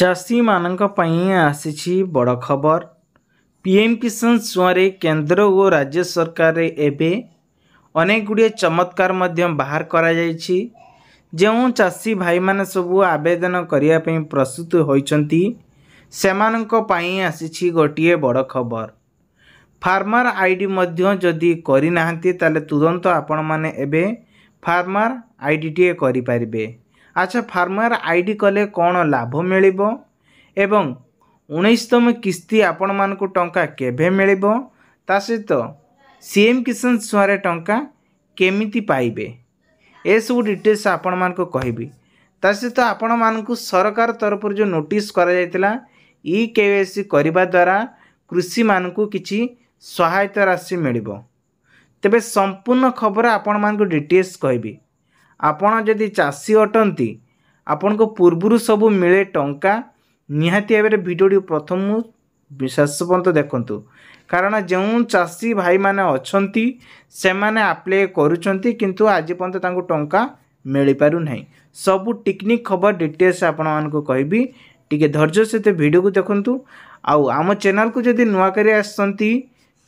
चाषी मानक पई आसीछि बड़ खबर। पीएम किसान सुआरे केंद्र और राज्य सरकार एबे अनेक गुड़िए चमत्कार मध्य बाहर करा जायछि। जो चाषी भाई माने सबू आवेदन करिया पई प्रस्तुत होइछंती सेमानक पई आसीछि गोटिए बड़ खबर। फार्मर आईडी मध्य जदि करि नाहंती ताले तुरंत आपण माने एबे फार्मर आईडी टी करि परिबे। अच्छा, फार्मर आईडी कले कौन लाभ मिलिबो एवं 19तम किस्ती आपण मानकु टंका केभे मिलिबो, ता सहित सीएम किसान सुआरे टंका केमिति पाइबे, ए सब डिटेल्स आपण मानकु कहबी। ता सहित आपण मानकु सरकार तरफ जो नोटिस करा जायतिला ई केवाईसी करबा द्वारा कृषि मानकु किछि सहायता राशि मिलिबो। तेबे संपूर्ण खबर आपण मानकु डिटेल्स कहबी। आपण जदि चाषी अटंती आपण को पूर्वरु सब मिले टंका निहाती भाव भिडियो प्रथम विशेष पर्यंत देखंतु, कारण जो चाषी भाई माने अछंती से माने अप्लाई करूछंती किंतु आज पर्यंत तांको टंका मिली पारु नहीं। सब टेक्निक खबर डिटेल्स आपण मानको कहबी, टिके धैर्य सहित भिडियो को देखंतु। आउ आम चैनल को जदि नुआ करी आसंती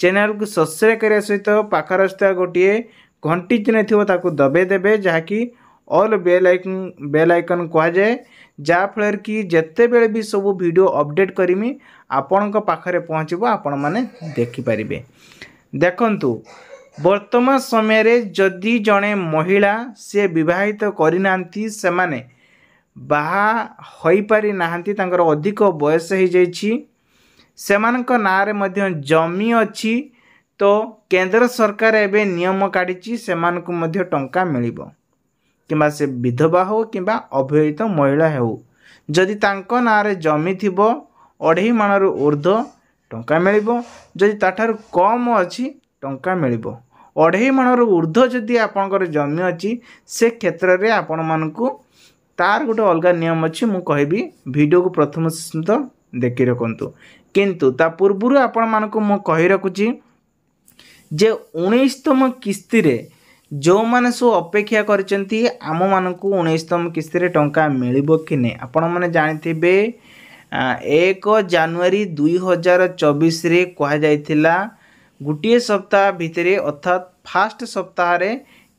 चैनल को सब्सक्राइब करिया सहित पाखर रास्ता गोटिए घंटी चिन्ह थी दबे देवे, जहाँकि ऑल बेल आइकन कह जाए, जहाँफल कि जिते बेले भी सब वीडियो अपडेट करमी आपण पाखरे पहुँचब, आपण माने देखिपारे। देखंतु वर्तमान समय रे जदि जड़े महिला से विवाहित करनांती से माने बाहा होई पारि नाहंती, तांकर अधिक बयस हो जाइछि, सेमानक नारे मध्य जमी अछि, तो केंद्र सरकार एबे नियम काढिछि सेमानकु मध्य टंका मिलिबो। किंबा से विधवा हो किंबा अविवाहित महिला हो, जदि तांको नारे जमी थिबो 2.5 मानर ऊर्ध्व टंका मिलिबो, जदि ताठार कम अछि टंका मिलिबो। 2.5 मानर ऊर्ध्व जदि आपनकर जमी अछि से क्षेत्र रे आपण मानकु तार गोटे अलग नियम अछि, मु कहबी वीडियो को प्रथम सुंदर देखि रखंतु। किंतु ता पूर्वरु आपण मानकु मु कहि रखुछि जे 19तम किस्ती रे जो माने सो अपेक्षा करचंती आम मानकु 19तम किस्ती रे टंका मिलिबो कि नै। आपण माने जानिथिबे 1 जनवरी 2024 रे कहा जायतिला गुटिए सप्ताह भितरे अर्थात फास्ट सप्ताह रे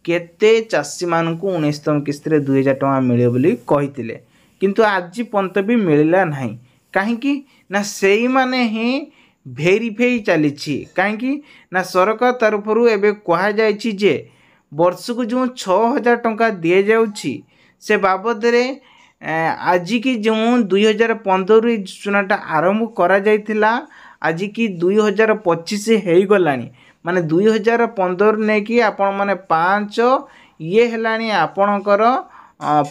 केते चाषी मानकु 19तम किस्ती रे 2000 टंका मिलियो बोली कहितिले, किंतु आज पंत भी मिलिला नाही। काहेकि ना सेई माने ही भेरीफाई चली कहीं ना सरकार तरफ एबे कहा जायछि जे वर्ष को जो 6000 टंका दिए जाउछि से बाबद रे आज की जो 2015 चुनाटा आरंभ करा जायतिला आज की 2025 हे गलानी, माने 2015 ने कि आपण माने 5 ये हेलानी आपणकर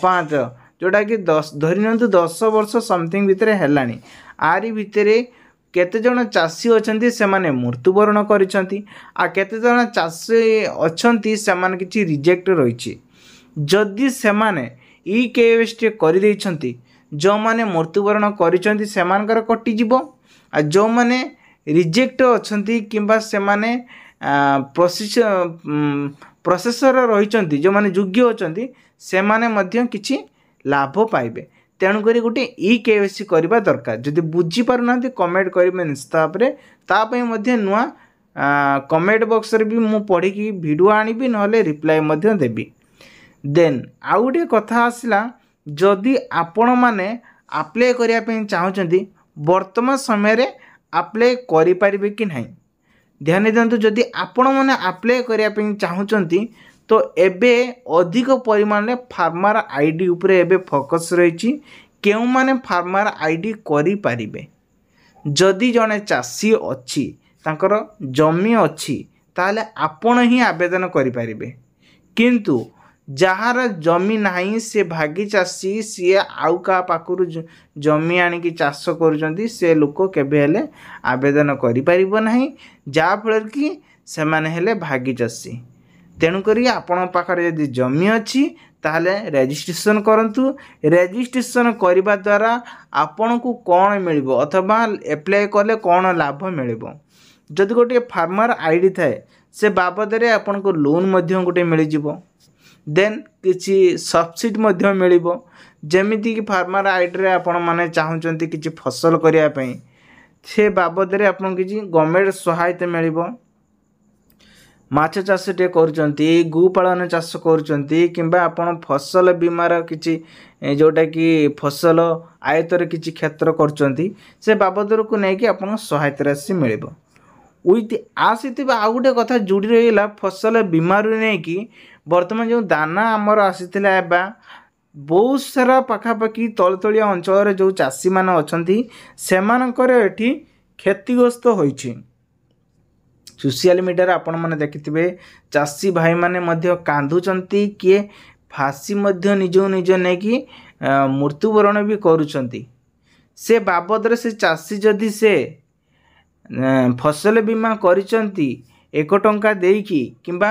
5 जोटा कि 10 धरिनंतु 10 वर्ष समथिंग भितरे हेलानी। आरी भितरे केते जन चाषी अछंती से माने मृत्युवरण करिसंती, आ केते जन चाषी अछंती से माने किछि रिजेक्ट रहिछि। जदि से माने ई केएसटी करि दैछंती, जो माने मृत्युवरण करिसंती से मानकर कटि जिवो, आ जो माने रिजेक्ट अछंती किंबा से माने प्रोसेसर रहिसंती, जो माने योग्य अछंती से माने मध्य किछि लाभ पाइबे। तेणुक गोटे ई केवाईसी करवा दरकार। जदि बुझी पारना कमेंट करेंगे निश्चित नुआ कमेंट बॉक्स रे भी मु पढ़ी की वीडियो आनिबी नहले रिप्लाई मध्य देबी। देन आउ गोटे कथा आसला, जदि आपण माने अप्लाई करिया पे चाहउचंती वर्तमान समय रे अप्लाई करि परिबे कि नहीं। ध्यान दियंतु, जदि आपण माने अप्लाई करिया पे चाहउचंती तो एबे अधिक परिमाण में फार्मर आईडी उपरे एबे फोकस रही। केउ माने फार्मर आईडी करि पारिबे, जदि जने चाषी अच्छी तांकर जमी अच्छी ताले आपण ही आवेदन करि पारिबे, किंतु जहार जमी नाही से भागी चाषी सी आउ का पाखरु जमी आनिकी चाष करूचंती से लोक केबे हेले आवेदन करि पारिबो नाही, जा फल कि से माने हेले भागी चाषी। तेणुकरी आपण पाखरे यदि जमी अच्छी ताहले रेजिस्ट्रेशन करंतु। रेजिस्ट्रेशन करबा द्वारा आपण को कौन मिलिबो अथवा एप्लाई कले कौन लाभ मिलिबो। जदि गोटे फार्मर आईडी थाए से बाबद रे आपण को लोन मध्य गोटे मिल जिवो। देन किसी सब्सिडी मध्य मिलिबो जेमिति कि फार्मर आईडी आपण माने चाहूचंती किसी फसल करिया पई से बाबद रे आपन किसी गवर्नमेंट सहायता मिलिबो माछ चाष टे करुचंती गोपालन चाष करुचंती किंबा आपण फसल बीमार किसी जोटा कि फसल आयतर किसी क्षेत्र करुचंती से बाबद को लेकिन आपन सहायता राशि मिलिबो उइथ आसीथिबा आ गुटे कथा जुड़ी रहिला फसल बीमार नहीं कि वर्तमान जो दाना आमर आसीथिला एबा बहुत सारा पाखापाखि तलतलिया अंचल जो चाषी मान अछंती सेमानकर एठी क्षतिग्रस्त होइछि सोशल मीडिया आपण माने देखिथिबे चाषी भाई माने मध्य कांदुचंती किए फांसी मध्य निज नै कि मृत्युवरण भी करूचंती से बाबद रे से चाषी जदि से फसल बीमा करिचंती 1 टंका देकी किंबा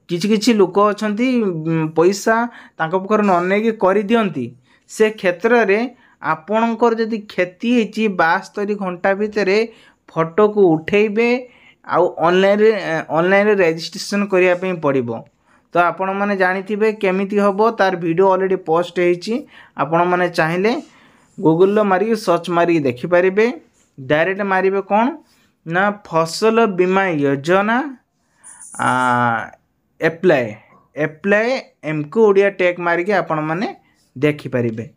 किछि किछि लोक अछंती पैसा तांको पकर नने की करि दियंती से क्षेत्र रे आपणकर जदि क्षति हेची 72 घंटा भितरे फोटो को उठेबे आ ऑनलाइन रजिस्ट्रेशन करिया पे पड़िबो तो आपण माने जानिथिबे केमिति हबो तार वीडियो ऑलरेडी पोस्ट हेची आपण माने चाहिले गूगल लो मारी सर्च मारी देखि परिबे डायरेक्ट मारिबे कोन ना फसल बीमा योजना एप्लाय एमको ओडिया टैग मारी के आपण माने देखि परिबे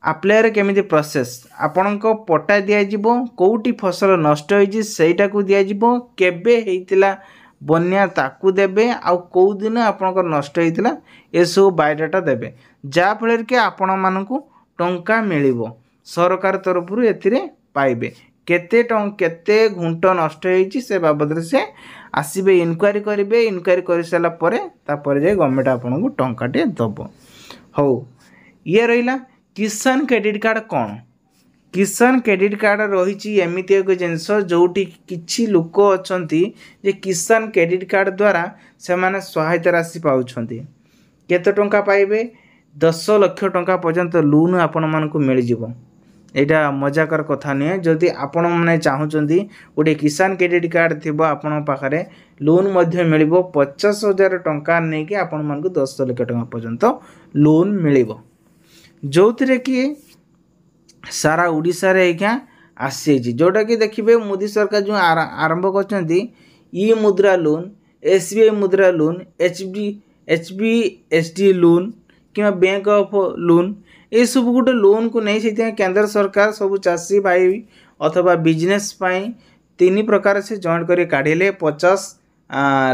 अप्लाई रे केमिति प्रोसेस आपण को पट्टा दिया जिवो कोउटी फसल नष्ट होइछि सेटा को दिया जिवो केबे हेतिला बन्या ताकू देबे आ को दिन आपण को नष्ट हेतिला ए सब बायोडाटा देबे जा फଳରେ के आपण मानकू टंका मिलिबो सरकार तरफ रु एथिरे पाइबे केते घुंट नष्ट होइछि से बाबद रे से आसीबे इनक्वारी करिवे इनक्वारी करि साला परे तापर जे गवर्नमेंट आपण को टंका टे दबो हो ये रहिला किसान क्रेडिट कार्ड कौन किसान क्रेडिट कार्ड रही एमती एक जिनस जोटी किछि लोक अछंती जे किसान क्रेडिट कार्ड द्वारा से माने सहायता राशि पाउछंती केते टंका पाइबे 10 लाख टंका पर्यंत लोन आपण मानकू मिल जिवो एटा मजाकर कथा नहीं जदि आपण माने चाहूचंती गोटे किसान क्रेडिट कार्ड थिबो आपण पाखरे लोन मध्य मिलिबो 50,000 टंका नै कि आपण मानकू 10 लाख टंका पर्यंत लोन मिलिबो जो थे कि सारा ओडिशा रे एका आसी जोटा कि देखिए मोदी सरकार जो आरंभ कर ई मुद्रा लोन एसबीआई मुद्रा लोन एचबीएसडी लोन कि बैंक ऑफ लोन ये सब गोटे लोन को नहीं से केंद्र सरकार सब चाषी भाई अथवा बिजनेस पाई 3 प्रकार से जॉइंट कर काढ़िले 50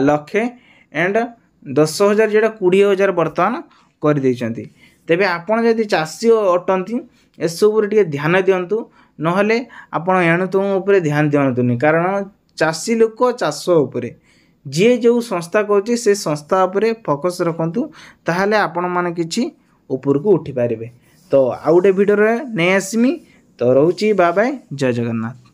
लाख एंड 10,000 जेटा 20,000 बर्तमान कर देइचंती तेबे आपण जदि चाषी अटंती एसबू टे ध्यान दिंतु नहले आपण एणु तुम उपर ध्यान दिंतुनि कारण चाषी लोक चाष उपरे जी जो संस्था कहछि से संस्था उपरे फोकस रखंतु ताहले आपण माने किछि ऊपर को उठी पारिबे तो आ गोटे वीडियो रे नै आसमी तो रहउची बाय बाय जय जगन्नाथ।